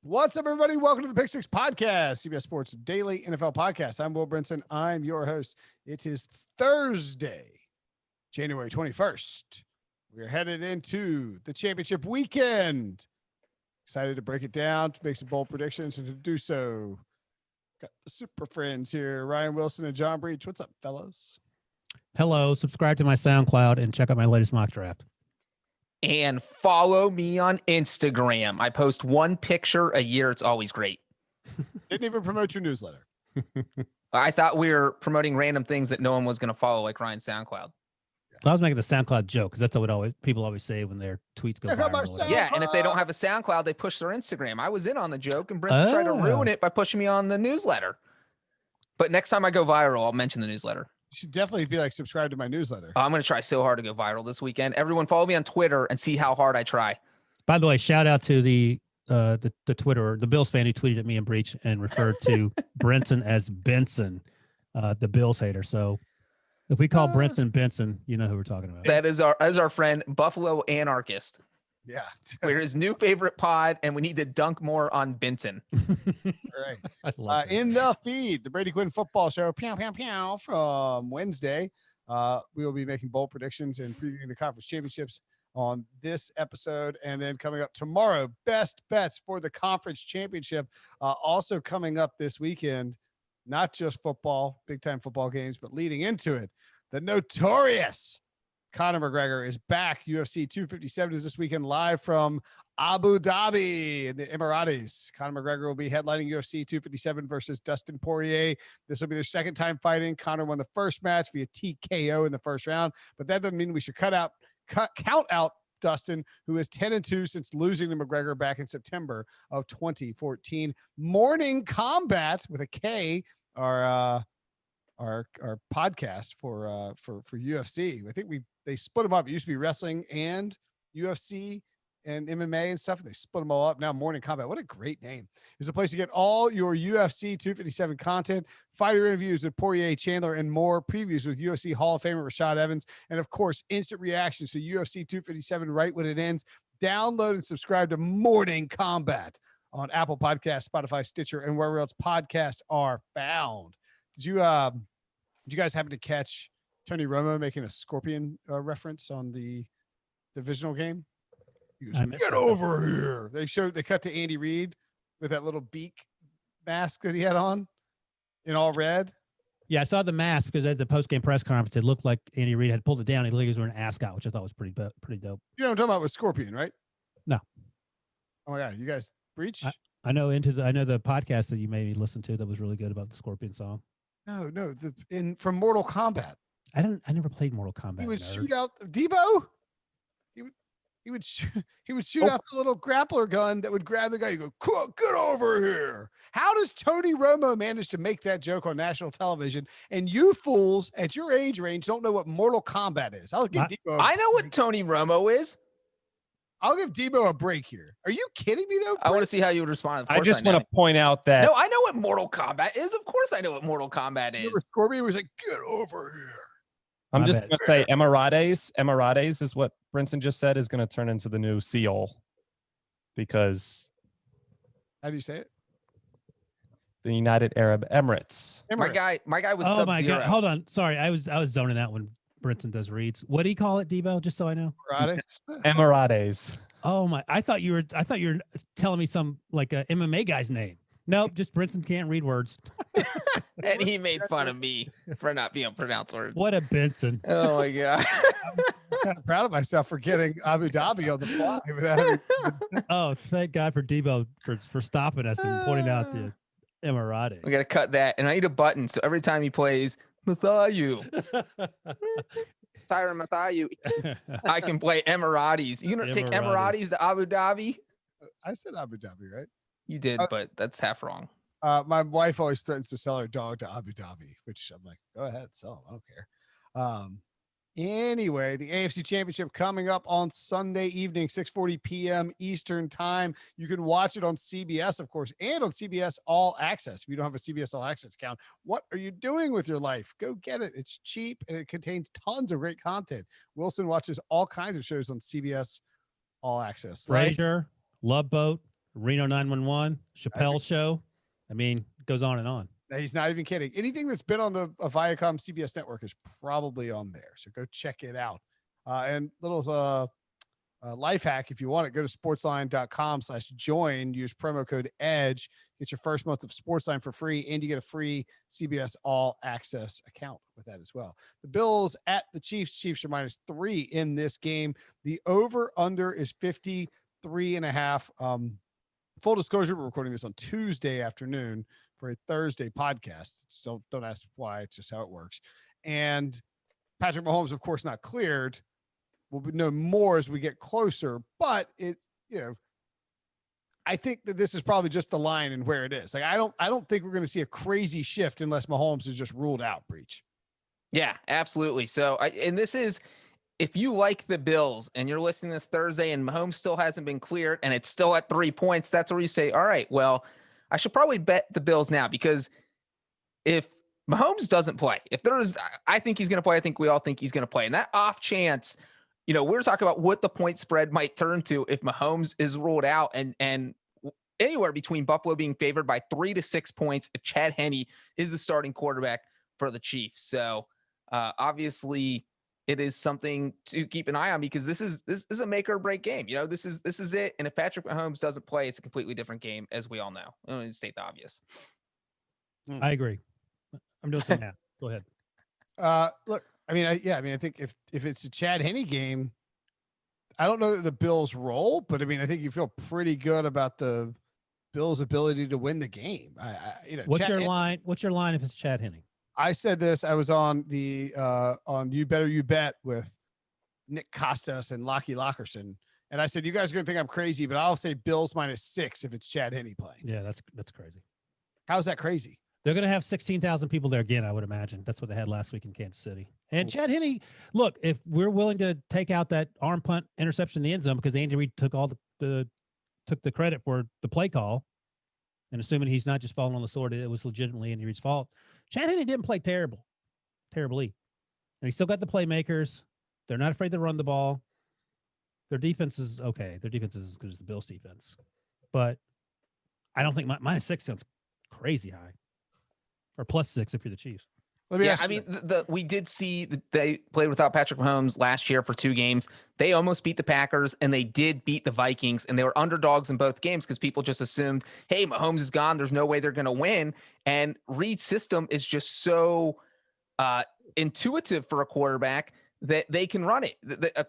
What's up, everybody? Welcome to the Pick Six podcast, CBS Sports Daily NFL podcast. I'm Will Brinson. I'm your host. It is Thursday, January 21st. We're headed into the championship weekend. Excited to break it down, to make some bold predictions, and to do so, got the super friends here, Ryan Wilson and John Breech. What's up, fellas? Hello. Subscribe to my SoundCloud and check out my latest mock draft. And follow me on Instagram. I post one picture a year. It's always great. Didn't even promote your newsletter. I thought we were promoting random things that no one was going to follow, like Ryan's SoundCloud. I was making the SoundCloud joke because that's what people always say when their tweets go viral. Yeah, and if they don't have a SoundCloud, they push their Instagram. I was in on the joke, and Brinson tried to ruin it by pushing me on the newsletter. But next time I go viral, I'll mention the newsletter. You should definitely be like, subscribe to my newsletter. I'm going to try so hard to go viral this weekend. Everyone follow me on Twitter and see how hard I try. By the way, shout out to the Twitter, the Bills fan who tweeted at me and Breech and referred to Brinson as Benson, the Bills hater. So if we call Brinson Benson, you know who we're talking about. That is our friend Buffalo Anarchist. Yeah. We're his new favorite pod, and we need to dunk more on Benson. All right. In the feed, the Brady Quinn football show, from Wednesday. We will be making bold predictions and previewing the conference championships on this episode. And then coming up tomorrow, best bets for the conference championship. Also coming up this weekend, not just football, big time football games, but leading into it, the notorious Conor McGregor is back. UFC 257 is this weekend, live from Abu Dhabi in the Emirates. Conor McGregor will be headlining UFC 257 versus Dustin Poirier. This will be their second time fighting. Conor won the first match via TKO in the first round, but that doesn't mean we should count out Dustin, who is 10-2 since losing to McGregor back in September of 2014. Morning Combat with a K, our podcast for UFC. I think they split them up. It used to be wrestling and UFC and MMA and stuff. And they split them all up. Now Morning Combat. What a great name. It's a place to get all your UFC 257 content, fighter interviews with Poirier, Chandler, and more, previews with UFC Hall of Famer Rashad Evans, and of course, instant reactions to UFC 257 right when it ends. Download and subscribe to Morning Combat on Apple Podcasts, Spotify, Stitcher, and wherever else podcasts are found. Did you guys happen to catch Tony Romo making a scorpion reference on the divisional game? He goes, "Get over here." They cut to Andy Reid with that little beak mask that he had on in all red. Yeah, I saw the mask because at the post-game press conference, it looked like Andy Reid had pulled it down. He looked like he was wearing an ascot, which I thought was pretty dope. You know what I'm talking about with Scorpion, right? No. Oh my God, you guys Breech? I know the podcast that you made me listen to that was really good about the Scorpion song. No, from Mortal Kombat. I never played Mortal Kombat. He would shoot out Debo. He would shoot out the little grappler gun that would grab the guy. You go, "Get over here." How does Tony Romo manage to make that joke on national television? And you fools at your age range don't know what Mortal Kombat is. I'll give Debo. I know what Tony Romo is. I'll give Debo a break here. Are you kidding me though? I want to see how you would respond. I just want to point out that. No, I know what Mortal Kombat is. Of course I know what Mortal Kombat is. Scorpion was like, "Get over here." I'm just going to say Emirates is what Brinson just said is going to turn into the new Seoul, because. How do you say it? The United Arab Emirates. My guy was Oh Sub-Zero. my God! Hold on, sorry, I was zoning out when Brinson does reads. What do you call it, Debo? Just so I know. Emirates. Oh my! I thought you were telling me some like a MMA guy's name. Nope, just Brinson can't read words. And he made fun of me for not being able to pronounce words. What a Benson. Oh my God. I'm kind of proud of myself for getting Abu Dhabi on the fly. Oh, thank God for Debo for stopping us and pointing out the Emirates. We got to cut that. And I need a button. So every time he plays Mathayu, Tyron Mathayu, I can play Emirates. You gonna take Emirates to Abu Dhabi? I said Abu Dhabi, right? You did, but that's half wrong. My wife always threatens to sell her dog to Abu Dhabi, which I'm like, go ahead, sell. I don't care. Anyway, the AFC Championship coming up on Sunday evening, 6:40 p.m. Eastern time. You can watch it on CBS, of course, and on CBS All Access. If you don't have a CBS All Access account, what are you doing with your life? Go get it. It's cheap, and it contains tons of great content. Wilson watches all kinds of shows on CBS All Access. Frasier, Love Boat, Reno 911, Chappelle Show. I mean, it goes on and on. Now, he's not even kidding. Anything that's been on the Viacom CBS network is probably on there. So go check it out. And little life hack, if you want it, go to sportsline.com/join. Use promo code EDGE. Get your first month of Sportsline for free, and you get a free CBS All Access account with that as well. The Bills at the Chiefs. Chiefs are -3 in this game. The over-under is 53.5. Full disclosure, we're recording this on Tuesday afternoon for a Thursday podcast. So don't ask why. It's just how it works. And Patrick Mahomes, of course, not cleared. We'll know more as we get closer, but I think that this is probably just the line and where it is. Like, I don't think we're going to see a crazy shift unless Mahomes is just ruled out. Breech. Yeah, absolutely. So, and this is, if you like the Bills and you're listening this Thursday and Mahomes still hasn't been cleared and it's still at 3 points, that's where you say, all right, well, I should probably bet the Bills now, because if Mahomes doesn't play, I think he's going to play. I think we all think he's going to play. And that off chance, we're talking about what the point spread might turn to if Mahomes is ruled out, and anywhere between Buffalo being favored by 3 to 6 points if Chad Henne is the starting quarterback for the Chiefs. So obviously it is something to keep an eye on, because this is a make or break game. This is it. And if Patrick Mahomes doesn't play, it's a completely different game, as we all know. I'm going to state the obvious. I agree. I'm doing some math. Go ahead. Look, I think if it's a Chad Henne game, I don't know that the Bills roll, but I think you feel pretty good about the Bills' ability to win the game. What's Chad your line? What's your line if it's Chad Henne? I said this. I was on the on You Better You Bet with Nick Costas and Lockie Lockerson, and I said, you guys are gonna think I'm crazy, but I'll say Bills -6 if it's Chad Henne playing. Yeah, that's crazy. How's that crazy? They're going to have 16,000 people there again, I would imagine. That's what they had last week in Kansas City. And Chad Henne, look, if we're willing to take out that arm punt interception in the end zone, because Andy Reid took the credit for the play call, and assuming he's not just falling on the sword, it was legitimately Andy Reid's fault. Chad Henne didn't play terribly. And he still got the playmakers. They're not afraid to run the ball. Their defense is okay. Their defense is as good as the Bills' defense. But I don't think -6 sounds crazy high. Or +6 if you're the Chiefs. We did see that they played without Patrick Mahomes last year for 2 games. They almost beat the Packers, and they did beat the Vikings, and they were underdogs in both games because people just assumed, hey, Mahomes is gone. There's no way they're going to win. And Reid's system is just so intuitive for a quarterback that they can run it.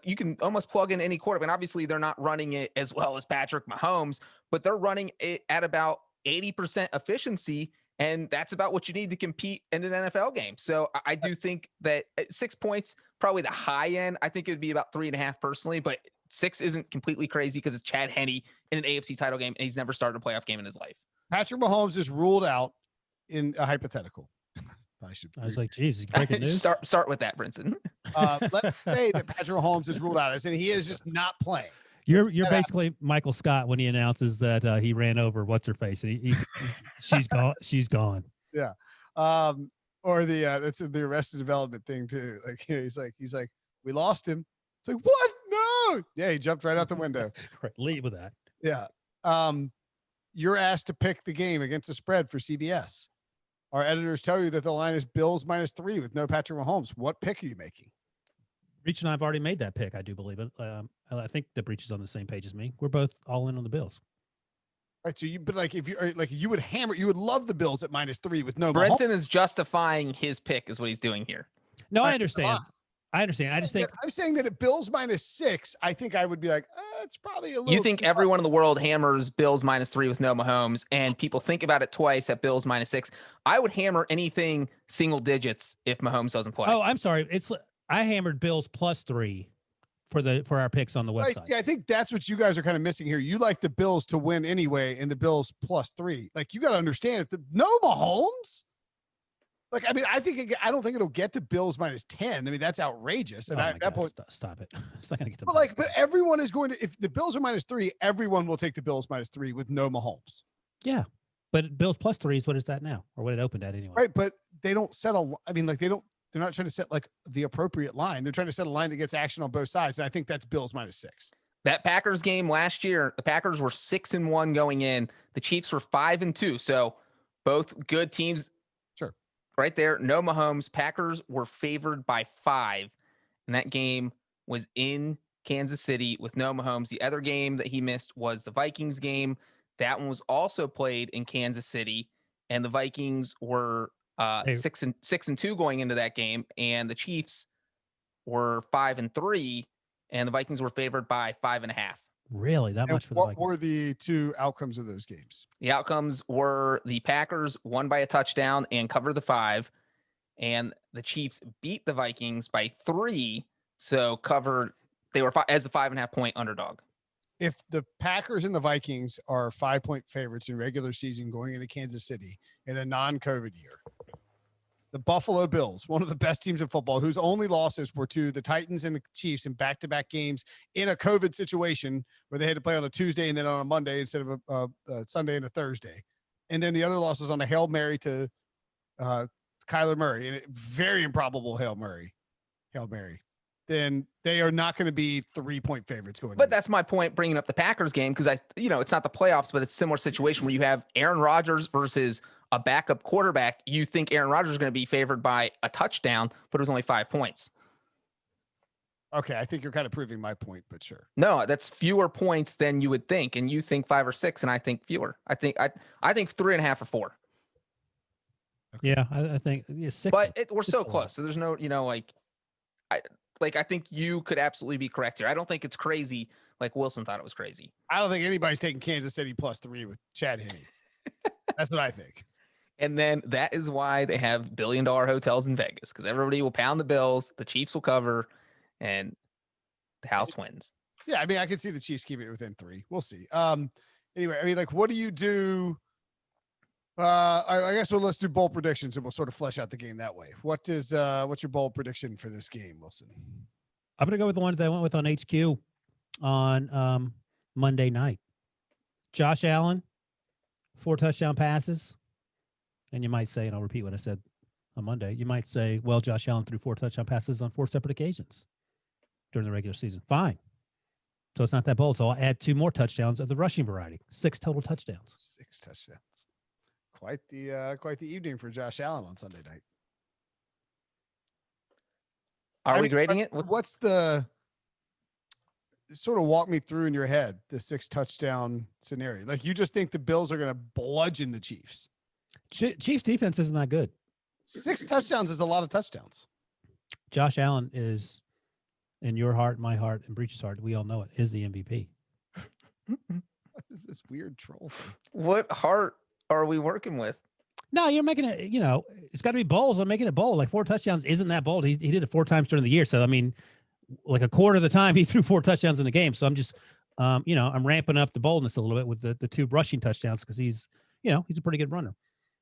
You can almost plug in any quarterback. And obviously, they're not running it as well as Patrick Mahomes, but they're running it at about 80% efficiency. And that's about what you need to compete in an NFL game. So I do think that 6 points, probably the high end. I think it would be about 3.5 personally, but 6 isn't completely crazy because it's Chad Henne in an AFC title game, and he's never started a playoff game in his life. Patrick Mahomes is ruled out in a hypothetical. I was like, geez, breaking news. Start with that, Brinson. Let's say that Patrick Mahomes is ruled out. I said he is just not playing. You're basically Michael Scott when he announces that he ran over what's her face. And she's gone. She's gone. Yeah. Or that's the Arrested Development thing too. Like he's like, we lost him. It's like, what? No. Yeah, he jumped right out the window. Right, lead with that. Yeah. You're asked to pick the game against the spread for CBS. Our editors tell you that the line is Bills -3 with no Patrick Mahomes. What pick are you making? Breech and I have already made that pick. I do believe it. I think the Breech is on the same page as me. We're both all in on the Bills. Right. So you would love the Bills at -3 with no. Brinson is justifying his pick is what he's doing here. No, I understand. I understand. I just think I'm saying that at Bills -6, I think I would be like, it's probably a little. You think everyone in the world hammers Bills -3 with no Mahomes, and people think about it twice at Bills -6. I would hammer anything single digits if Mahomes doesn't play. Oh, I'm sorry. I hammered Bills +3 for our picks on the website. Right. Yeah, I think that's what you guys are kind of missing here. You like the Bills to win anyway, and the Bills +3. Like, you got to understand, if no Mahomes, like, I don't think it'll get to Bills -10. That's outrageous. And at that point, stop it. It's not going to get to. But everyone is going to. If the Bills are -3, everyone will take the Bills -3 with no Mahomes. Yeah, but Bills +3 is what it's at now, or what it opened at anyway. Right, but they don't settle. They're not trying to set like the appropriate line. They're trying to set a line that gets action on both sides. And I think that's Bills -6. That Packers game last year, the Packers were 6-1 going in. The Chiefs were 5-2. So both good teams. Sure. Right there. No Mahomes. Packers were favored by 5. And that game was in Kansas City with no Mahomes. The other game that he missed was the Vikings game. That one was also played in Kansas City. And the Vikings were 6-2 going into that game. And the Chiefs were 5-3. And the Vikings were favored by 5.5. Really? That much for the Vikings? What were the two outcomes of those games? The outcomes were the Packers won by a touchdown and covered the 5. And the Chiefs beat the Vikings by 3. So covered, they were as a 5.5 point underdog. If the Packers and the Vikings are 5-point favorites in regular season going into Kansas City in a non-COVID year, the Buffalo Bills, one of the best teams in football, whose only losses were to the Titans and the Chiefs in back-to-back games in a COVID situation where they had to play on a Tuesday and then on a Monday instead of a Sunday and a Thursday. And then the other losses on a Hail Mary to Kyler Murray, and a very improbable Hail Mary. Then they are not going to be 3-point favorites going. But that's my point bringing up the Packers game, because it's not the playoffs, but it's a similar situation where you have Aaron Rodgers versus a backup quarterback. You think Aaron Rodgers is going to be favored by a touchdown, but it was only 5 points. Okay, I think you're kind of proving my point, but sure. No, that's fewer points than you would think, and you think 5 or 6, and I think fewer. I think 3.5 or 4. Okay. Yeah, I think 6. But we're so close, so there's no, I think you could absolutely be correct here. I don't think it's crazy like Wilson thought it was crazy. I don't think anybody's taking Kansas City +3 with Chad Henne. That's what I think. And then that is why they have billion-dollar hotels in Vegas, because everybody will pound the Bills, the Chiefs will cover, and the house wins. Yeah, I mean, I can see the Chiefs keeping it within 3. We'll see. Anyway, I mean, like, what do you do? I guess let's do bold predictions and we'll sort of flesh out the game that way. What's your bold prediction for this game, Wilson? I'm going to go with the ones that I went with on HQ on Monday night. Josh Allen, 4 touchdown passes. And you might say, and I'll repeat what I said on Monday, you might say, well, Josh Allen threw 4 touchdown passes on 4 separate occasions during the regular season. Fine. So it's not that bold. So I'll add 2 more touchdowns of the rushing variety. 6 total touchdowns. 6 touchdowns. Quite the evening for Josh Allen on Sunday night. Are we grading it? What's the sort of walk me through in your head the 6 touchdown scenario? Like, you just think the Bills are going to bludgeon the Chiefs? Chiefs defense isn't that good. 6 touchdowns is a lot of touchdowns. Josh Allen is, in your heart, my heart, and Breech's heart, we all know it, is the MVP. What is this weird troll thing? What heart are we working with? No, you're making it, it's got to be bold. So I'm making it bold. Like 4 touchdowns isn't that bold. He did it 4 times during the year. So, I mean, like a quarter of the time he threw 4 touchdowns in the game. So I'm just, I'm ramping up the boldness a little bit with the 2 rushing touchdowns because he's a pretty good runner.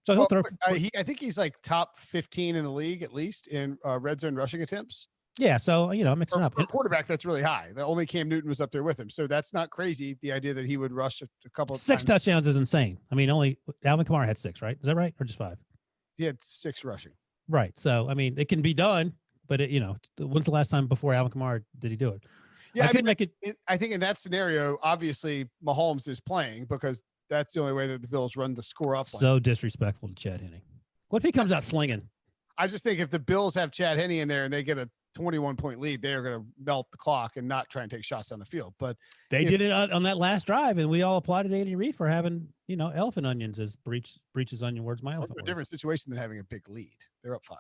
So he'll throw. I think he's like top 15 in the league, at least in red zone rushing attempts. Yeah. So, I'm mixing up. For a quarterback, that's really high. The only Cam Newton was up there with him. So that's not crazy. The idea that he would rush a couple of 6 touchdowns is insane. I mean, only Alvin Kamara had 6, right? Is that right? Or just 5? He had 6 rushing. Right. So, I mean, it can be done, but when's the last time before Alvin Kamara did he do it? Yeah. I think in that scenario, obviously Mahomes is playing because that's the only way that the Bills run the score up. So disrespectful to Chad Henne. What if he comes out slinging? I just think if the Bills have Chad Henne in there and they get a 21-point lead, they are going to melt the clock and not try and take shots down the field. But they did it on that last drive, and we all applauded Andy Reid for having, elephant onions as Breech's onion words. My elephant. A different situation than having a big lead. They're up 5.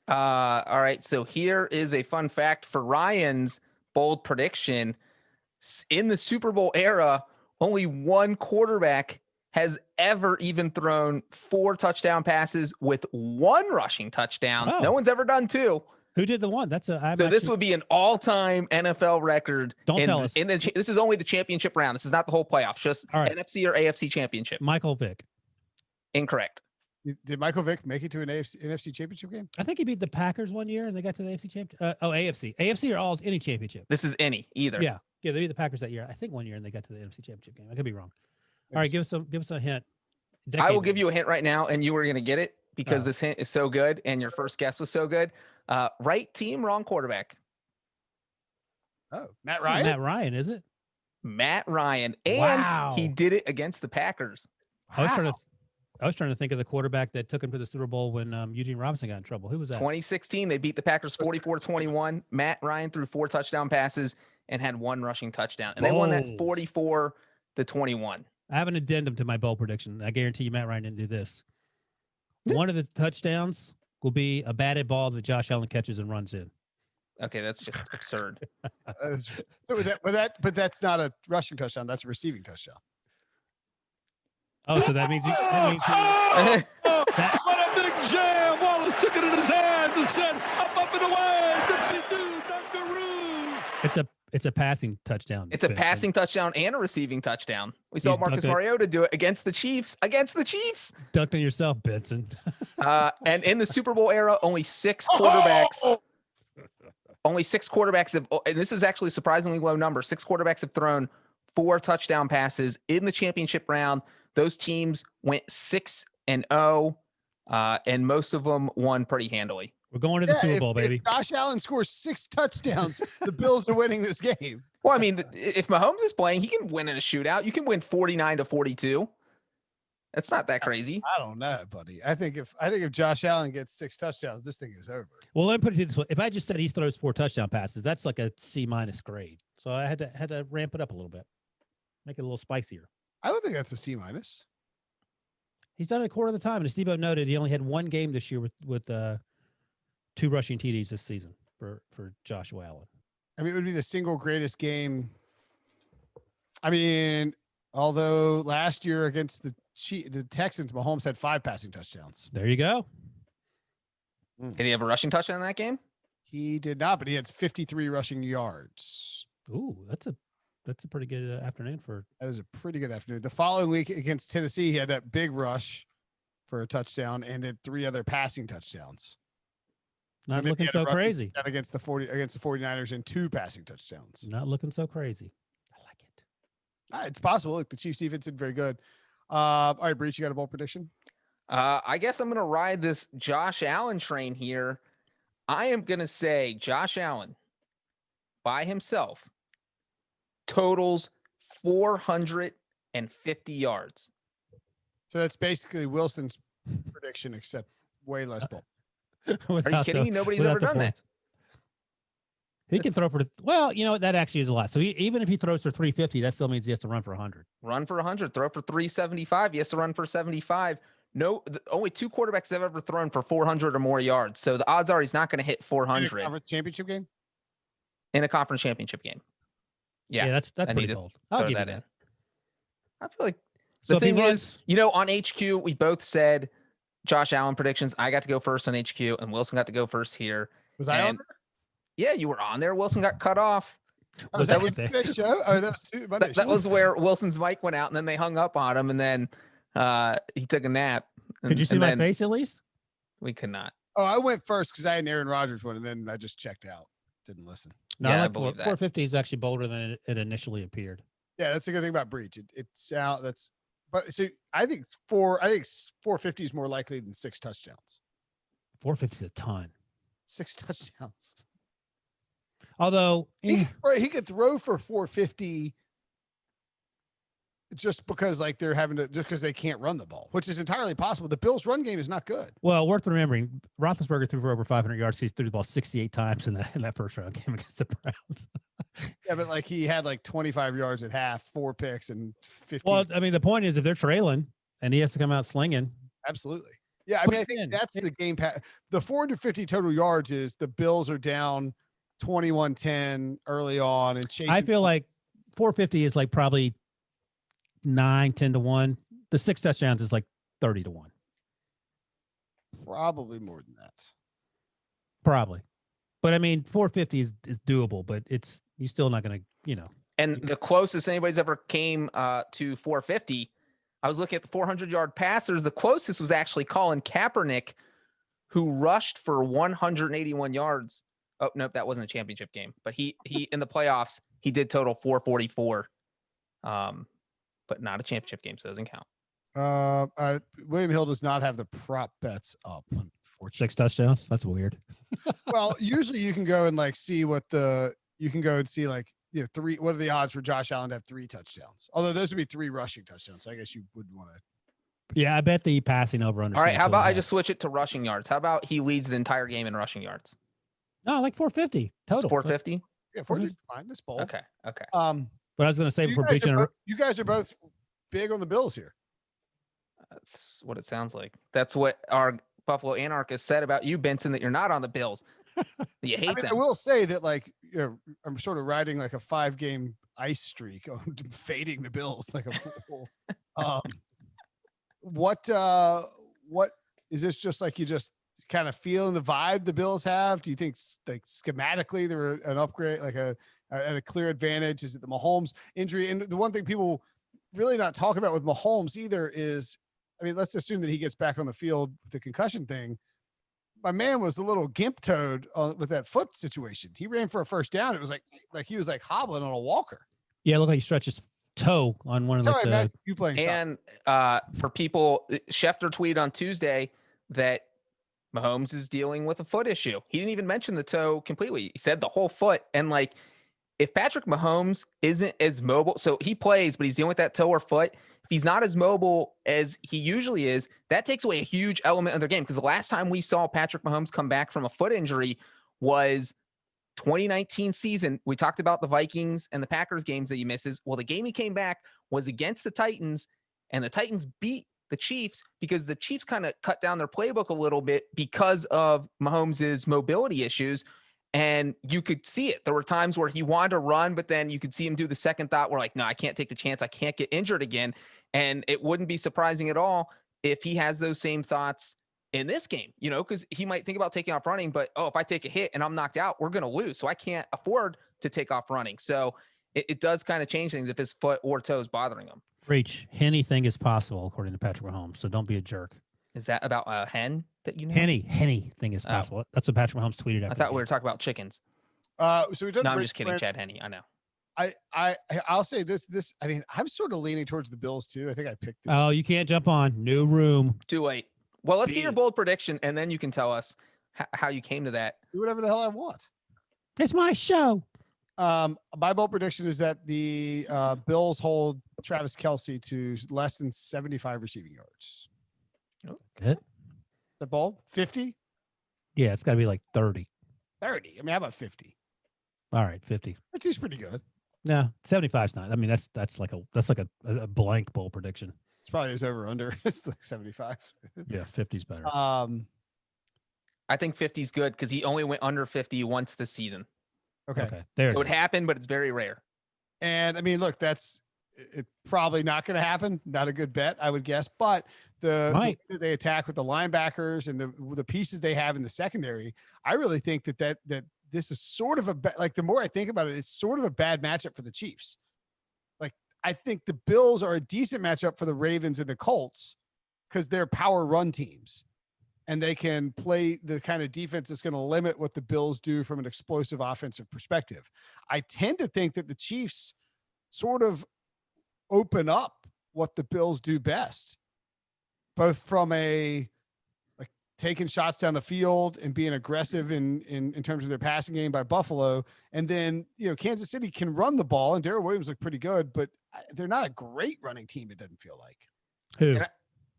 All right. So here is a fun fact for Ryan's bold prediction. In the Super Bowl era, only 1 quarterback has ever even thrown 4 touchdown passes with 1 rushing touchdown. Oh. No one's ever done 2. Who did the one? This would be an all-time NFL record. Don't tell us. This is only the championship round. This is not the whole playoffs, just NFC or AFC championship. Michael Vick. Incorrect. Did Michael Vick make it to an NFC championship game? I think he beat the Packers one year and they got to the AFC championship. AFC or any championship. This is either. Yeah, they beat the Packers that year. I think one year and they got to the NFC championship game. I could be wrong. All right, give us a hint. I will give you a hint right now, and you were going to get it because this hint is so good, and your first guess was so good. Right team, wrong quarterback. Oh, Matt It's not Ryan. Matt Ryan, is it? Matt Ryan, and Wow. he did it against the Packers. I was trying to think of the quarterback that took him to the Super Bowl when Eugene Robinson got in trouble. Who was that? 2016, they beat the Packers 44-21. Matt Ryan threw 4 touchdown passes and had 1 rushing touchdown, and they won that 44-21. I have an addendum to my bowl prediction. I guarantee you Matt Ryan didn't do this. One of the touchdowns will be a batted ball that Josh Allen catches and runs in. Okay, that's just absurd. But that's not a rushing touchdown. That's a receiving touchdown. Oh, so that means What a big jam! Wallace took it in his hands and said, "Up and away, Dipsy-doo, dunkaroo." It's a passing touchdown. It's a passing touchdown and a receiving touchdown. We saw Marcus Mariota do it against the Chiefs. Dunked on yourself, Benson. And in the Super Bowl era, only 6 quarterbacks. Only 6 quarterbacks have, and this is actually a surprisingly low number. 6 quarterbacks have thrown 4 touchdown passes in the championship round. Those teams went 6-0, and most of them won pretty handily. We're going to the Super Bowl, baby. If Josh Allen scores 6 touchdowns, the Bills are winning this game. Well, I mean, if Mahomes is playing, he can win in a shootout. You can win 49-42. That's not that crazy. I don't know, buddy. I think if Josh Allen gets 6 touchdowns, this thing is over. Well, let me put it this way: if I just said he throws 4 touchdown passes, that's like a C- grade. So I had to ramp it up a little bit, make it a little spicier. I don't think that's a C-. He's done it a quarter of the time. And as Steve-O noted, he only had 1 game this year with 2 rushing TDs this season for Joshua Allen. I mean, it would be the single greatest game. I mean, although last year against the Texans, Mahomes had 5 passing touchdowns. There you go. Did he have a rushing touchdown in that game? He did not, but he had 53 rushing yards. Ooh, that's a pretty good afternoon for. That is a pretty good afternoon. The following week against Tennessee, he had that big rush for a touchdown and then 3 other passing touchdowns. Not looking so crazy. Against the 49ers and 2 passing touchdowns. Not looking so crazy. I like it. It's possible. Look, the Chiefs defense did very good. All right, Breech, you got a bold prediction? I guess I'm going to ride this Josh Allen train here. I am going to say Josh Allen by himself totals 450 yards. So that's basically Wilson's prediction, except way less bold. Are you kidding me? Nobody's ever done that. He can throw for well, that actually is a lot. So even if he throws for 350, that still means he has to run for 100. Run for 100, throw for 375. He has to run for 75. No, only 2 quarterbacks have ever thrown for 400 or more yards. So the odds are he's not going to hit 400 In a conference championship game. In a conference championship game. Yeah, that's pretty bold. I'll give that in. I feel like the thing is, on HQ, we both said Josh Allen predictions. I got to go first on HQ, and Wilson got to go first here. Was I on there? Yeah, you were on there. Wilson got cut off. That was today's show? Oh, that was two. That was where Wilson's mic went out, and then they hung up on him, and then he took a nap. Could you see my face at least? We could not. Oh, I went first because I had an Aaron Rodgers one, and then I just checked out. Didn't listen. No, I like 450 is actually bolder than it initially appeared. Yeah, that's a good thing about Breech. It's out. But so I think 450 is more likely than 6 touchdowns. 450 is a ton. 6 touchdowns. Although he could throw for 450 just because because they can't run the ball, which is entirely possible. The Bills' run game is not good. Well, worth remembering, Roethlisberger threw for over 500 yards. He threw the ball 68 times in that first round game against the Browns. Yeah, but he had 25 yards at half, 4 picks, and 15. Well, I mean, the point is if they're trailing and he has to come out slinging. Absolutely. Yeah, I think that's the game. The 450 total yards is the Bills are down 21-10 early on and chasing. I feel like 450 is probably 9-10 to 1. The 6 touchdowns is 30 to 1. Probably more than that. Probably. But I mean, 450 is doable, but you're still not going to, And the closest anybody's ever came to 450, I was looking at the 400-yard passers. The closest was actually Colin Kaepernick, who rushed for 181 yards. Oh, nope, that wasn't a championship game. But he in the playoffs, he did total 444. But not a championship game, so it doesn't count. William Hill does not have the prop bets up, unfortunately. 6 touchdowns? That's weird. Well, usually you can go and see what the you can go and see like, what are the odds for Josh Allen to have 3 touchdowns? Although those would be 3 rushing touchdowns. So I guess you wouldn't want to. Yeah, I bet the passing over under. All right, how about I just switch it to rushing yards? How about he leads the entire game in rushing yards? No, like 450 total. 450. Yeah, 450 fine. That's bold. Okay. But I was going to say for Breech and you guys are both big on the Bills here. That's what it sounds like. That's what our Buffalo anarchist said about you, Benson, that you're not on the Bills. You hate them. I will say that, like, I'm sort of riding like a 5-game ice streak on fading the Bills like a fool. What is this? Just like you just kind of feeling the vibe the Bills have? Do you think like schematically they're an upgrade, like at a clear advantage? Is it the Mahomes injury? And the one thing people really not talking about with Mahomes either is, I mean, let's assume that he gets back on the field with the concussion thing. My man was a little gimp-toed with that foot situation. He ran for a first down. It was like he was like hobbling on a walker. Yeah, it looked like he stretched his toe on one of the. You playing and for people, Schefter tweeted on Tuesday that Mahomes is dealing with a foot issue. He didn't even mention the toe completely. He said the whole foot. And like, if Patrick Mahomes isn't as mobile, so he plays, but he's dealing with that toe or foot. If he's not as mobile as he usually is, that takes away a huge element of their game. Because the last time we saw Patrick Mahomes come back from a foot injury was 2019 season. We talked about the Vikings and the Packers games that he misses. Well, the game he came back was against the Titans, and the Titans beat the Chiefs because the Chiefs kind of cut down their playbook a little bit because of Mahomes's mobility issues. And you could see it. There were times where he wanted to run, but then you could see him do the second thought where like, no, I can't take the chance. I can't get injured again. And it wouldn't be surprising at all if he has those same thoughts in this game, because he might think about taking off running, but, if I take a hit and I'm knocked out, we're going to lose. So I can't afford to take off running. So it does kind of change things if his foot or toe is bothering him. Breech, anything is possible, according to Patrick Mahomes. So don't be a jerk. Is that about Henne that you know? Henne thing is possible. That's what Patrick Mahomes tweeted out. I thought we were talking about chickens. So we no, I'm just kidding, Chad Henne. I know. I'll say this. I mean, I'm sort of leaning towards the Bills too. I think I picked this. Oh, you can't jump on. New room. Too late. Well, let's get your bold prediction, and then you can tell us how you came to that. Do whatever the hell I want. It's my show. My bold prediction is that the Bills hold Travis Kelce to less than 75 receiving yards. Good. The bold 50? Yeah, it's got to be like 30. 30. I mean, how about 50? All right, 50. 50's pretty good. No, 75's not. I mean, that's like a blank bold prediction. It's probably his over under. It's like 75. Yeah, 50's better. I think 50's good because he only went under 50 once this season. Okay. There. So it happened, but it's very rare. And I mean, look, that's probably not going to happen. Not a good bet, I would guess. But the way that they attack with the linebackers and the pieces they have in the secondary, I really think that this is sort of like the more I think about it, it's sort of a bad matchup for the Chiefs. Like I think the Bills are a decent matchup for the Ravens and the Colts because they're power run teams. And they can play the kind of defense that's going to limit what the Bills do from an explosive offensive perspective. I tend to think that the Chiefs sort of open up what the Bills do best, both from a like taking shots down the field and being aggressive in terms of their passing game by Buffalo. And then, Kansas City can run the ball and Darrell Williams look pretty good, but they're not a great running team. It doesn't feel like. Who?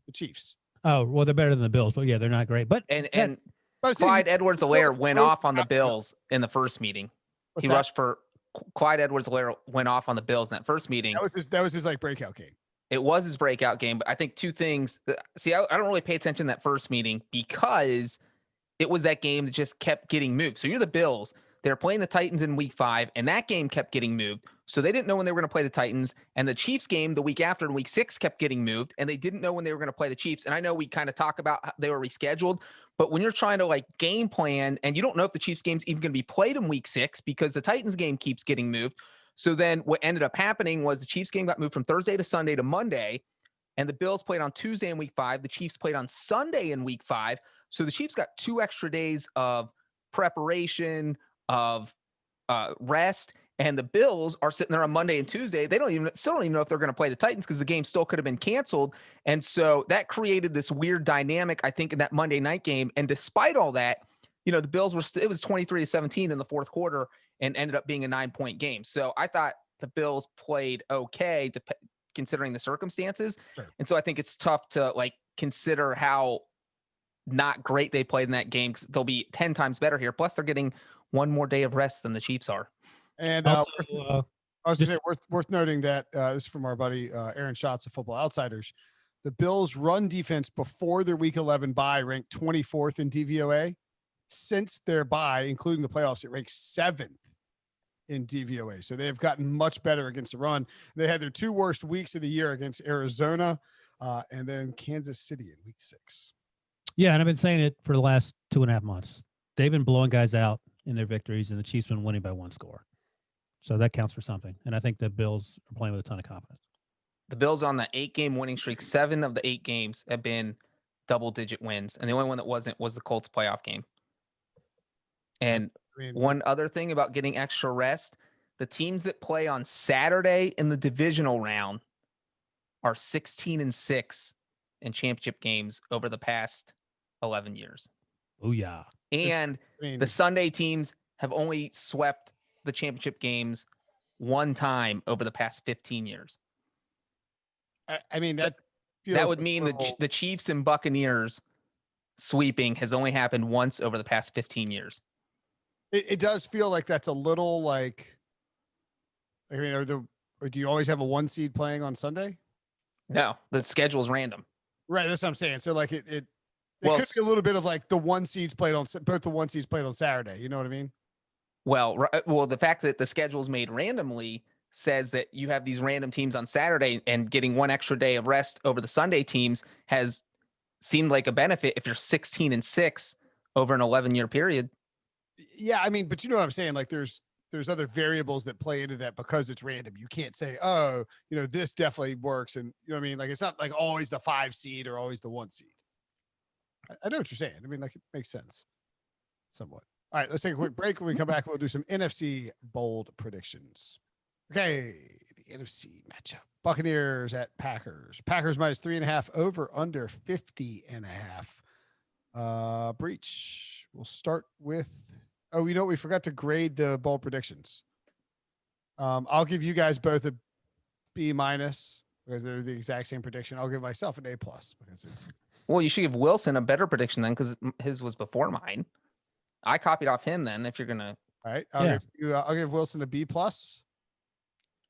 The Chiefs. Oh, well, they're better than the Bills, but yeah, they're not great. But and Clyde Edwards-Helaire went off on the Bills in the first meeting. Rushed for Clyde Edwards-Helaire went off on the Bills in that first meeting. That was his like breakout game. It was his breakout game, but I think two things. See, I don't really pay attention to that first meeting because it was that game that just kept getting moved. So you're the Bills. They're playing the Titans in week 5, and that game kept getting moved. So they didn't know when they were going to play the Titans. And the Chiefs game the week after in week 6 kept getting moved, and they didn't know when they were going to play the Chiefs. And I know we kind of talk about how they were rescheduled, but when you're trying to like game plan and you don't know if the Chiefs game's even going to be played in week 6 because the Titans game keeps getting moved. So then what ended up happening was the Chiefs game got moved from Thursday to Sunday to Monday, and the Bills played on Tuesday in week 5. The Chiefs played on Sunday in week 5. So the Chiefs got 2 extra days of preparation, of rest, and the Bills are sitting there on Monday and Tuesday. They still don't even know if they're going to play the Titans because the game still could have been canceled. And so that created this weird dynamic, I think, in that Monday night game. And despite all that, the Bills were, it was 23-17 in the fourth quarter and ended up being a 9-point game. So I thought the Bills played okay considering the circumstances. Sure. And so I think it's tough to consider how not great they played in that game, because they'll be 10 times better here. Plus they're getting one more day of rest than the Chiefs are. And Also, I was going to say, worth noting that this is from our buddy Aaron Schatz of Football Outsiders. The Bills' run defense before their Week 11 bye ranked 24th in DVOA. Since their bye, including the playoffs, it ranks 7th in DVOA. So they have gotten much better against the run. They had their 2 worst weeks of the year against Arizona and then Kansas City in Week 6. Yeah, and I've been saying it for the last 2.5 months. They've been blowing guys out in their victories, and the Chiefs been winning by 1 score. So that counts for something. And I think the Bills are playing with a ton of confidence. The Bills on the 8-game winning streak, 7 of the 8 games have been double-digit wins. And the only one that wasn't was the Colts playoff game. And one other thing about getting extra rest, the teams that play on Saturday in the divisional round are 16-6 in championship games over the past 11 years. Oh, yeah. And the Sunday teams have only swept the championship games 1 time over the past 15 years. I mean, that would mean the Chiefs and Buccaneers sweeping has only happened once over the past 15 years. It does feel like that's a little or do you always have a 1 seed playing on Sunday? No, the schedule is random. Right. That's what I'm saying. So it could be a little bit of the 1 seeds played on both the 1 seeds played on Saturday. You know what I mean? Well, the fact that the schedule is made randomly says that you have these random teams on Saturday, and getting 1 extra day of rest over the Sunday teams has seemed like a benefit if you're 16-6 over an 11-year period. Yeah. I mean, but you know what I'm saying? There's other variables that play into that because it's random. You can't say, oh, this definitely works. And you know what I mean? It's not always the 5 seed or always the 1 seed. I know what you're saying. I mean, it makes sense somewhat. All right, let's take a quick break. When we come back, we'll do some NFC bold predictions. Okay, the NFC matchup. Buccaneers at Packers. Packers -3.5 over under 50.5. Breech. We'll start with, we forgot to grade the bold predictions. I'll give you guys both a B- because they're the exact same prediction. I'll give myself an A+ because it's. Well, you should give Wilson a better prediction then, because his was before mine. I copied off him then, if you're going to. All right. I'll give Wilson a B+.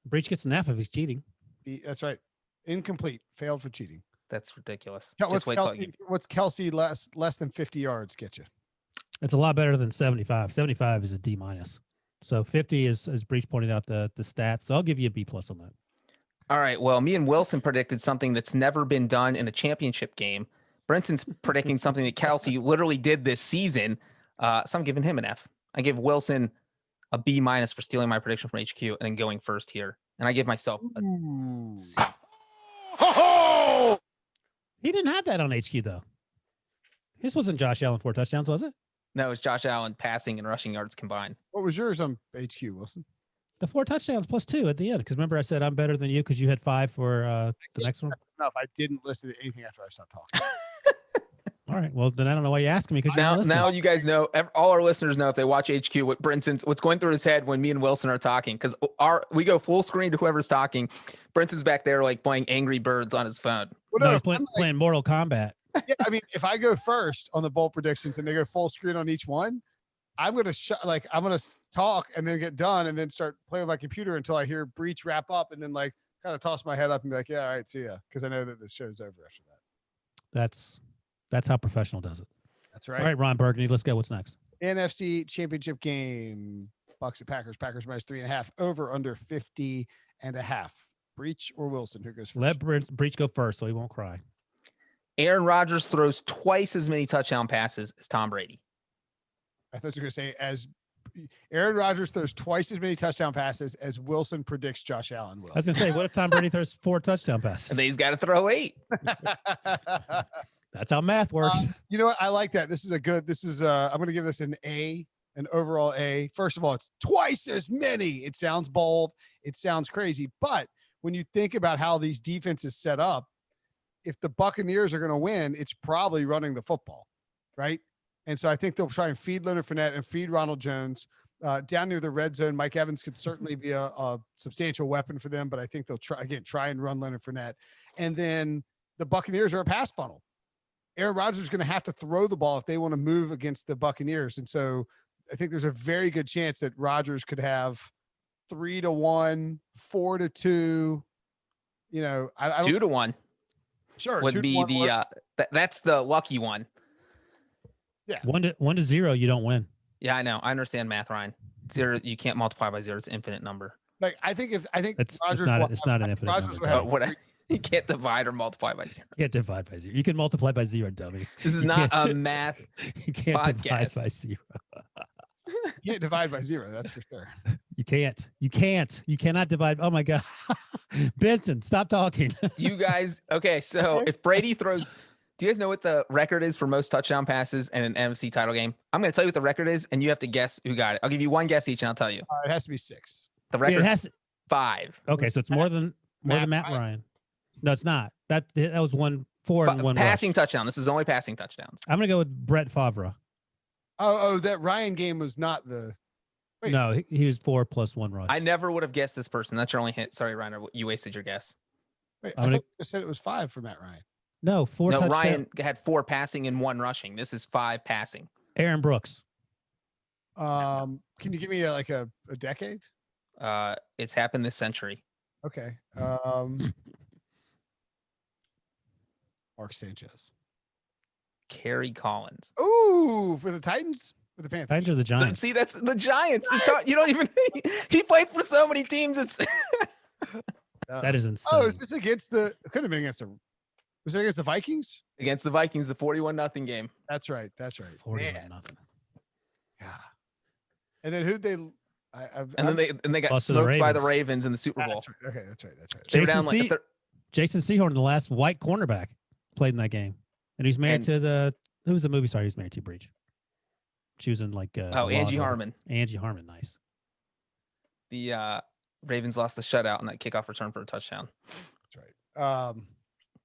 Breech gets an F if he's cheating. B, that's right. Incomplete. Failed for cheating. That's ridiculous. What's Kelce less than 50 yards get you? It's a lot better than 75. 75 is a D-. So 50 is, as Breech pointed out, the stats. So I'll give you a B+ on that. All right. Well, me and Wilson predicted something that's never been done in a championship game. Brinson's predicting something that Kelce literally did this season. So I'm giving him an F. I give Wilson a B- for stealing my prediction from HQ and then going first here. And I give myself a C. He didn't have that on HQ, though. His wasn't Josh Allen 4 touchdowns, was it? No, it was Josh Allen passing and rushing yards combined. What was yours on HQ, Wilson? The 4 touchdowns +2 at the end. Because remember I said I'm better than you because you had 5 for the next one? Enough. I didn't listen to anything after I stopped talking. All right. Well, then I don't know why you're asking me, because now you guys know, all our listeners know if they watch HQ what's going through his head when me and Wilson are talking, because we go full screen to whoever's talking. Brinson's back there playing Angry Birds on his phone. No, he's playing Mortal Kombat. Yeah, I mean, if I go first on the bold predictions and they go full screen on each one, I'm gonna I'm gonna talk and then get done and then start playing with my computer until I hear Breech wrap up and then kind of toss my head up and be like, yeah, all right, see ya, because I know that the show's over after that. That's how professional does it. That's right. All right, Ron Burgundy, let's go. What's next? NFC Championship game. Bucs at Packers. Packers -3.5 over under 50.5. Breech or Wilson? Who goes first? Let Breech go first so he won't cry. Aaron Rodgers throws twice as many touchdown passes as Tom Brady. I thought you were going to say as Aaron Rodgers throws twice as many touchdown passes as Wilson predicts Josh Allen will. I was going to say, what if Tom Brady throws 4 touchdown passes? And then he's got to throw 8. That's how math works. You know what? I like that. I'm going to give this an A, an overall A. First of all, it's twice as many. It sounds bold. It sounds crazy. But when you think about how these defenses set up, if the Buccaneers are going to win, it's probably running the football, right? And so I think they'll try and feed Leonard Fournette and feed Ronald Jones. Down near the red zone, Mike Evans could certainly be a substantial weapon for them, but I think they'll try and run Leonard Fournette. And then the Buccaneers are a pass funnel. Aaron Rodgers is going to have to throw the ball if they want to move against the Buccaneers. And so I think there's a very good chance that Rodgers could have 3-1, 4-2, I don't 2-1. Sure. Would be the, that's the lucky one. Yeah. 1-0, you don't win. Yeah, I know. I understand math, Ryan. 0, you can't multiply by 0. It's an infinite number. Like I think it's Rodgers not an infinite Rodgers number. You can't divide or multiply by 0. You can't divide by 0. You can multiply by 0, dummy. This is not a math You can't podcast. divide by 0. You can't divide by 0. That's for sure. You can't. You cannot divide. Oh my God. Benson, stop talking. You guys. Okay. So if Brady throws, do you guys know what the record is for most touchdown passes in an NFC title game? I'm going to tell you what the record is, and you have to guess who got it. I'll give you one guess each, and I'll tell you. It has to be 6. The record is 5. Okay, so it's more than Matt Ryan. No, it's not. That was 4 and 1 passing rush. touchdown. This is only passing touchdowns. I'm gonna go with Brett Favre. Oh, that Ryan game was not the. Wait. No, he was 4 plus 1 rush. I never would have guessed this person. That's your only hint. Sorry, Ryan. You wasted your guess. Wait, I thought you said it was 5 for Matt Ryan. No, 4 touchdowns. Ryan had 4 passing and 1 rushing. This is 5 passing. Aaron Brooks. Can you give me a decade? It's happened this century. Okay. Mark Sanchez. Kerry Collins. Ooh, for the Titans? For the Panthers? Titans or the Giants? See, that's the Giants. It's hard, you don't even. He played for so many teams. It's. That is insane. Oh, is this against the? It could have been against the. Was it against the Vikings? Against the Vikings, the 41-0 game. That's right. 41-0. Yeah. And then who'd they? And they got Lost to the smoked by the Ravens. Ravens in the Super Bowl. That's right. Okay, that's right. They were down like Jason Sehorn, the last white cornerback, played in that game, and he's married to who was the movie star he was married to? Breech. She was in Angie Harmon. Angie Harmon, nice. The Ravens lost the shutout on that kickoff return for a touchdown. That's right.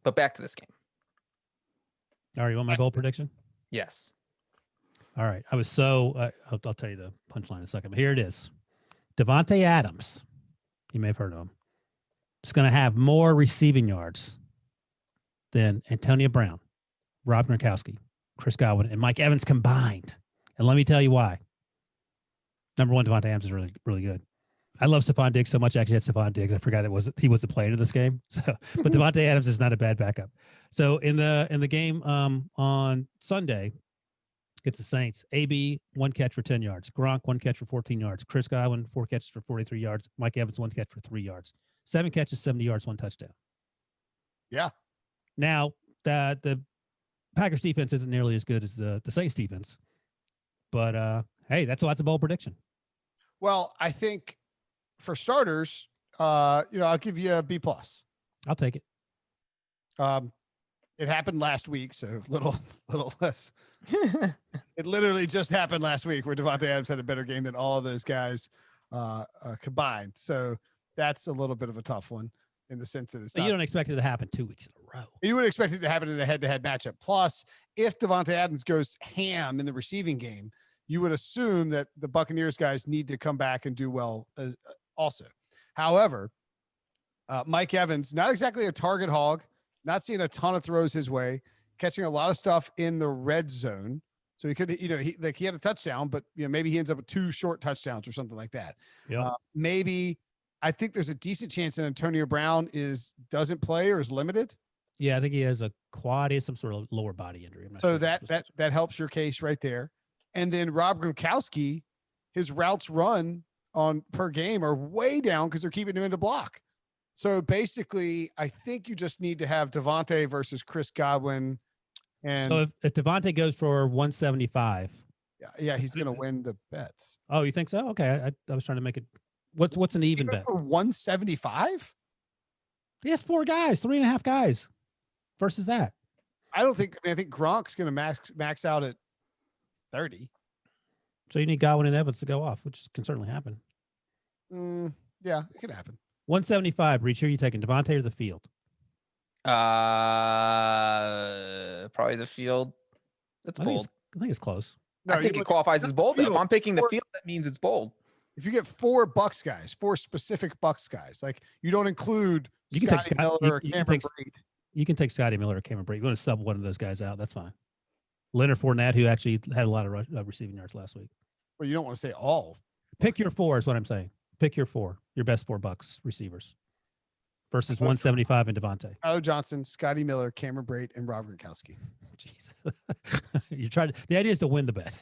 But back to this game. All right, you want my bold prediction? Yes. All right. I was so I'll tell you the punchline in a second, but here it is. Devonta Adams, you may have heard of him, is going to have more receiving yards than Antonio Brown, Rob Gronkowski, Chris Godwin, and Mike Evans combined. And let me tell you why. Number one, Devonta Adams is really, really good. I love Stephon Diggs so much. I actually had Stephon Diggs. I forgot he was the player in this game. So, but Devonta Adams is not a bad backup. So in the game on Sunday against the Saints, AB 1 catch for 10 yards, Gronk 1 catch for 14 yards, Chris Godwin 4 catches for 43 yards, Mike Evans 1 catch for 3 yards, 7 catches, 70 yards, 1 touchdown. Yeah. Now the Packers defense isn't nearly as good as the Saints defense, but hey, that's a bold prediction. Well, I think for starters, I'll give you a B+. I'll take it. It happened last week, so little less. It literally just happened last week where Devonta Adams had a better game than all of those guys combined. So that's a little bit of a tough one in the sense that it's not. You don't expect it to happen 2 weeks in a row. You would expect it to happen in a head-to-head matchup. Plus, if Devonta Adams goes ham in the receiving game, you would assume that the Buccaneers guys need to come back and do well also. However, Mike Evans, not exactly a target hog, not seeing a ton of throws his way, catching a lot of stuff in the red zone. So he could, he had a touchdown, but maybe he ends up with 2 short touchdowns or something like that. Yeah. Maybe I think there's a decent chance that Antonio Brown doesn't play or is limited. Yeah, I think he has a quad, he has some sort of lower body injury. So that helps your case right there. And then Rob Gronkowski, his routes run on per game are way down because they're keeping him in the block. So basically, I think you just need to have Devonta versus Chris Godwin. And so if Devonta goes for 175, yeah, he's going to win the bets. Oh, you think so? Okay, I was trying to make it. What's an even bet for 175? He has 4 guys, 3.5 guys versus that. I think Gronk's going to max out at 30. So you need Godwin and Evans to go off, which can certainly happen. Yeah, it could happen. 175. Breech, who are you taking, Devonta or the field? Probably the field. That's bold. I think it's close. No, I think it qualifies as bold. If I'm picking the field, that means it's bold. If you get 4 Bucs guys, 4 specific Bucs guys, like you don't include You can take Scotty Scott, Miller or you Cameron can Brate. you can take Scotty Miller or Cameron Brate. You want to sub one of those guys out, that's fine. Leonard Fournette, who actually had a lot of receiving yards last week. Well, you don't want to say all. Pick your 4 is what I'm saying. Pick your 4, your best 4 Bucs receivers versus 175 and Devonta. Tyler Johnson, Scotty Miller, Cameron Brate, and Rob Gronkowski. Jesus. You tried. The idea is to win the bet.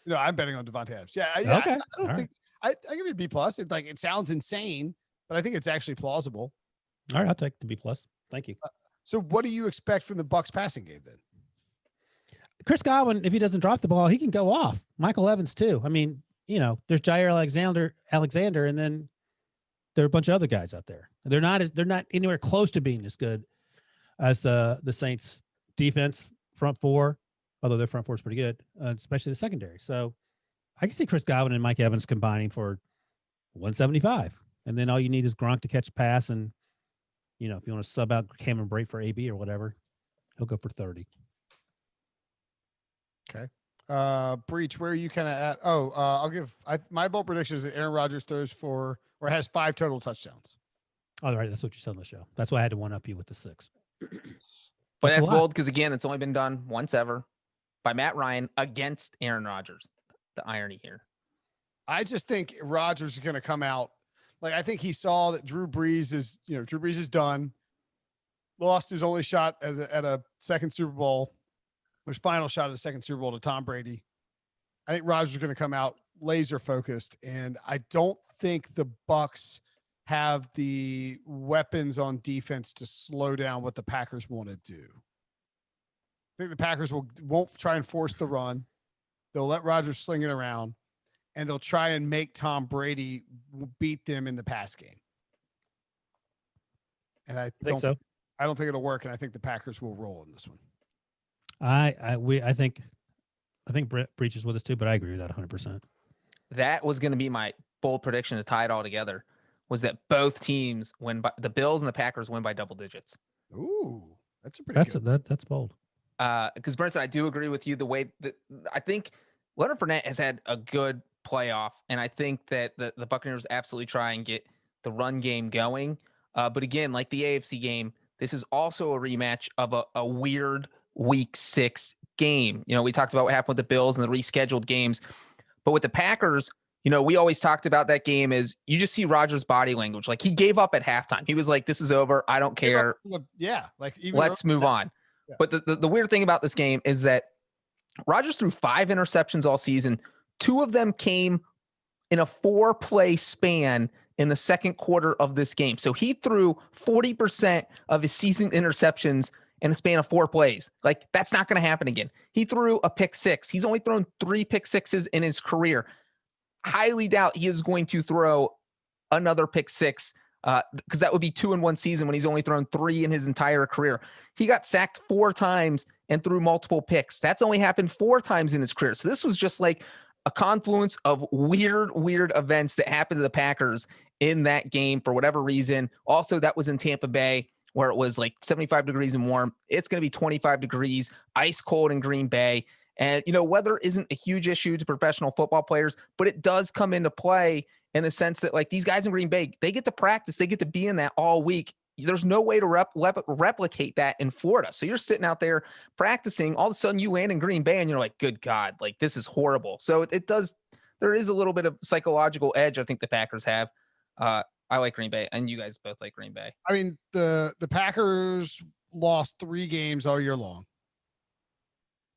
No, I'm betting on Devonta Adams. Yeah, Okay. I don't think I give it a B plus. It's like it sounds insane, but I think it's actually plausible. All right, I'll take the B plus. Thank you. So, what do you expect from the Bucs passing game then? Chris Godwin, if he doesn't drop the ball, he can go off. Michael Evans too. I mean, there's Jair Alexander, and then there are a bunch of other guys out there. They're not anywhere close to being as good as the Saints defense front 4, although their front 4 is pretty good, especially the secondary. So I can see Chris Godwin and Mike Evans combining for 175, and then all you need is Gronk to catch a pass, and if you want to sub out Cameron Brate for AB or whatever, he'll go for 30. Okay. Breech, where are you kind of at? I'll give my bold prediction is that Aaron Rodgers throws for or has 5 total touchdowns. All right, that's what you said on the show. That's why I had to one up you with the 6. But that's bold because, again, it's only been done once ever by Matt Ryan against Aaron Rodgers. The irony here. I just think Rodgers is going to come out. Like, I think he saw that Drew Brees is done. Lost his only shot at a second Super Bowl, his final shot at a second Super Bowl to Tom Brady. I think Rodgers is going to come out laser focused, and I don't think the Bucs have the weapons on defense to slow down what the Packers want to do. I think the Packers won't try and force the run. They'll let Rodgers sling it around, and they'll try and make Tom Brady beat them in the pass game. And I think so. I don't think it'll work, and I think the Packers will roll in this one. I think Breech is with us too, but I agree with that 100%. That was going to be my bold prediction to tie it all together. Was that both teams win by the Bills and the Packers win by double digits? Ooh, that's a pretty good. That's bold. Because Brinson, I do agree with you. The way that I think Leonard Fournette has had a good playoff, and I think that the Buccaneers absolutely try and get the run game going. But again, like the AFC game, this is also a rematch of a weird Week 6 game. We talked about what happened with the Bills and the rescheduled games, but with the Packers. We always talked about that game is you just see Rodgers' body language. Like he gave up at halftime. He was like, this is over. I don't care. Yeah. Like let's move on. Yeah. But the weird thing about this game is that Rodgers threw 5 interceptions all season. 2 of them came in a 4-play span in the second quarter of this game. So he threw 40% of his season interceptions in a span of 4 plays. Like that's not going to happen again. He threw a pick 6. He's only thrown 3 pick 6s in his career. Highly doubt he is going to throw another pick 6 because that would be 2 in one season when he's only thrown 3 in his entire career. He got sacked 4 times and threw multiple picks. That's only happened 4 times in his career. So this was just like a confluence of weird events that happened to the Packers in that game for whatever reason. Also, that was in Tampa Bay where it was like 75 degrees and warm. It's going to be 25 degrees, ice cold in Green Bay. And, weather isn't a huge issue to professional football players, but it does come into play in the sense that like these guys in Green Bay, they get to practice, they get to be in that all week. There's no way to replicate that in Florida. So you're sitting out there practicing, all of a sudden you land in Green Bay and you're like, good God, like this is horrible. So there is a little bit of psychological edge I think the Packers have. I like Green Bay, and you guys both like Green Bay. I mean, the Packers lost 3 games all year long.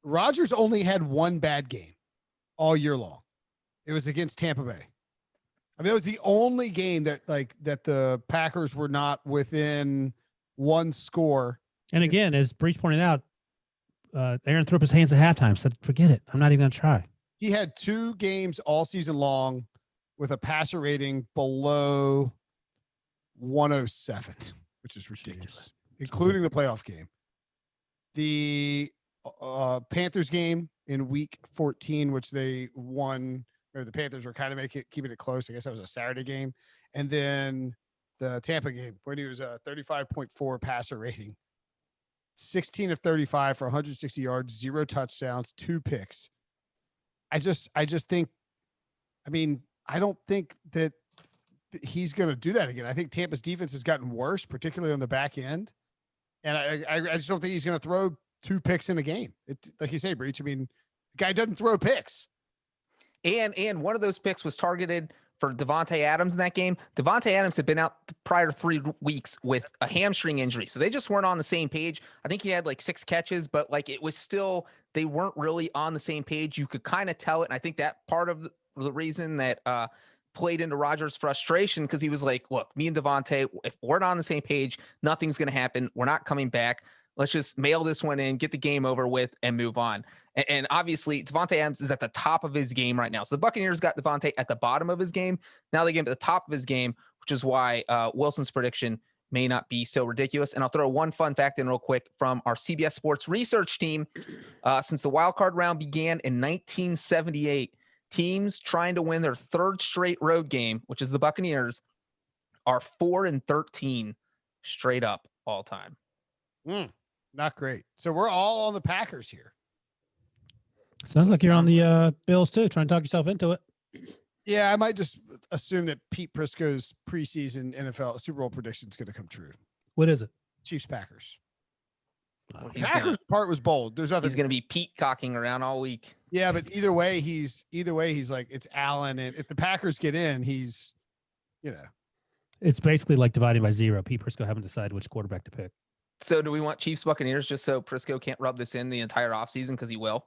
Rodgers only had 1 bad game all year long. It was against Tampa Bay. I mean, it was the only game that the Packers were not within 1 score. And again, as Breech pointed out, Aaron threw up his hands at halftime, said, forget it. I'm not even going to try. He had 2 games all season long with a passer rating below 107, which is ridiculous, including the playoff game. The Panthers game in week 14, which they won, or the Panthers were kind of keeping it close. I guess that was a Saturday game. And then the Tampa game when he was a 35.4 passer rating. 16 of 35 for 160 yards, 0 touchdowns, 2 picks. I just think, I mean, I don't think that he's going to do that again. I think Tampa's defense has gotten worse, particularly on the back end. And I just don't think he's going to throw 2 picks in a game. Like you say, Breech, I mean, the guy doesn't throw picks. And one of those picks was targeted for Devonta Adams in that game. Devonta Adams had been out the prior 3 weeks with a hamstring injury. So they just weren't on the same page. I think he had like 6 catches, but like it was still, they weren't really on the same page. You could kind of tell it. And I think that part of the reason that played into Rodgers' frustration, because he was like, look, me and Devonta, if we're not on the same page, nothing's going to happen. We're not coming back. Let's just mail this one in, get the game over with, and move on. And obviously, Devonta Adams is at the top of his game right now. So the Buccaneers got Devonta at the bottom of his game. Now they get him at the top of his game, which is why Wilson's prediction may not be so ridiculous. And I'll throw one fun fact in real quick from our CBS Sports research team. Since the wild card round began in 1978, teams trying to win their 3rd straight road game, which is the Buccaneers, are 4-13 straight up all time. Not great. So we're all on the Packers here. Sounds like you're on the Bills too. Trying to talk yourself into it. Yeah, I might just assume that Pete Prisco's preseason NFL Super Bowl prediction is going to come true. What is it? Chiefs Packers. Well, Packers part was bold. There's nothing. He's going to be Pete cocking around all week. Yeah, but either way, he's like it's Allen, and if the Packers get in, he's, It's basically like dividing by 0. Pete Prisco haven't decided which quarterback to pick. So do we want Chiefs Buccaneers just so Prisco can't rub this in the entire offseason because he will?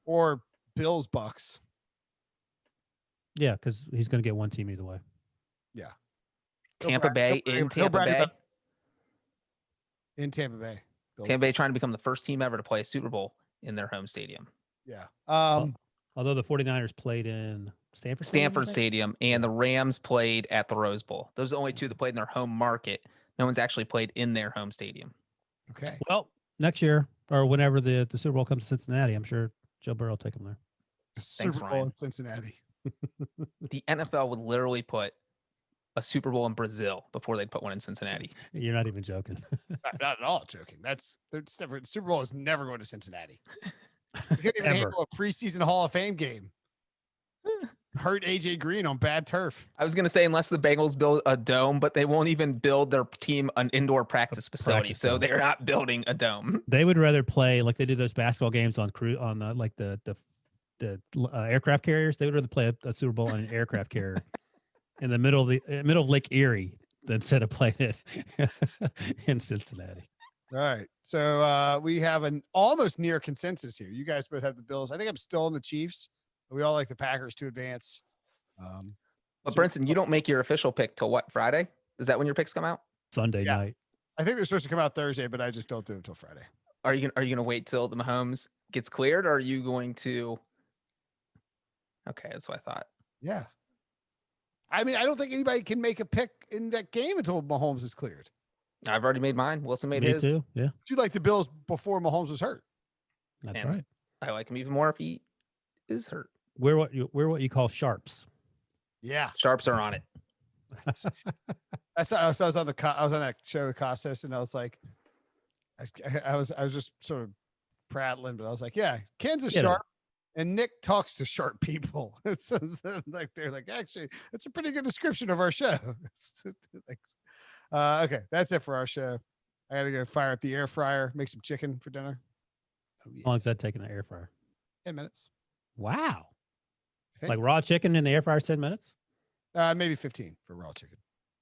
Or Bills Bucs. Yeah, because he's going to get one team either way. Yeah. Tampa Bay in Tampa Bay. In Tampa Bay. Bills Tampa Bay trying to become the first team ever to play a Super Bowl in their home stadium. Yeah. Although the 49ers played in Stanford Stadium, and the Rams played at the Rose Bowl. Those are the only 2 that played in their home market. No one's actually played in their home stadium. Okay. Well, next year or whenever the Super Bowl comes to Cincinnati, I'm sure Joe Burrow will take them there. The Super Bowl in Cincinnati. The NFL would literally put a Super Bowl in Brazil before they'd put one in Cincinnati. You're not even joking. Not at all joking. Super Bowl is never going to Cincinnati. You couldn't even handle a preseason Hall of Fame game. Hurt AJ Green on bad turf. I was going to say, unless the Bengals build a dome, but they won't even build their team an indoor practice facility. So they're not building a dome. They would rather play like they do those basketball games on like the aircraft carriers. They would rather play a Super Bowl on an aircraft carrier in the middle of Lake Erie instead of playing it in Cincinnati. All right. So we have an almost near consensus here. You guys both have the Bills. I think I'm still on the Chiefs. We all like the Packers to advance. But Brinson, you don't make your official pick till what, Friday? Is that when your picks come out? Sunday night. I think they're supposed to come out Thursday, but I just don't do it until Friday. Are you gonna wait till the Mahomes gets cleared, or are you going to? Okay, that's what I thought. Yeah. I mean, I don't think anybody can make a pick in that game until Mahomes is cleared. I've already made mine. Wilson made Me his. too. Yeah. You like the Bills before Mahomes was hurt. That's And right. I like him even more if he is hurt. We're what you call sharps. Yeah. Sharps are on it. I was on that show with Costas, and I was like, I was just sort of prattling, but I was like, yeah, Kansas sharp, and Nick talks to sharp people. It's like they're like, actually, it's a pretty good description of our show. Okay, that's it for our show. I gotta go fire up the air fryer, make some chicken for dinner. How long is that taking the air fryer? 10 minutes. Wow. Like raw chicken in the air fryer, 10 minutes? Maybe 15 for raw chicken.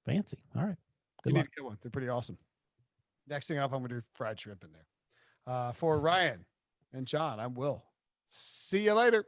Fancy. All right. Good luck. Good one. They're pretty awesome. Next thing up, I'm going to do fried shrimp in there. For Ryan and John, I'm Will. See you later.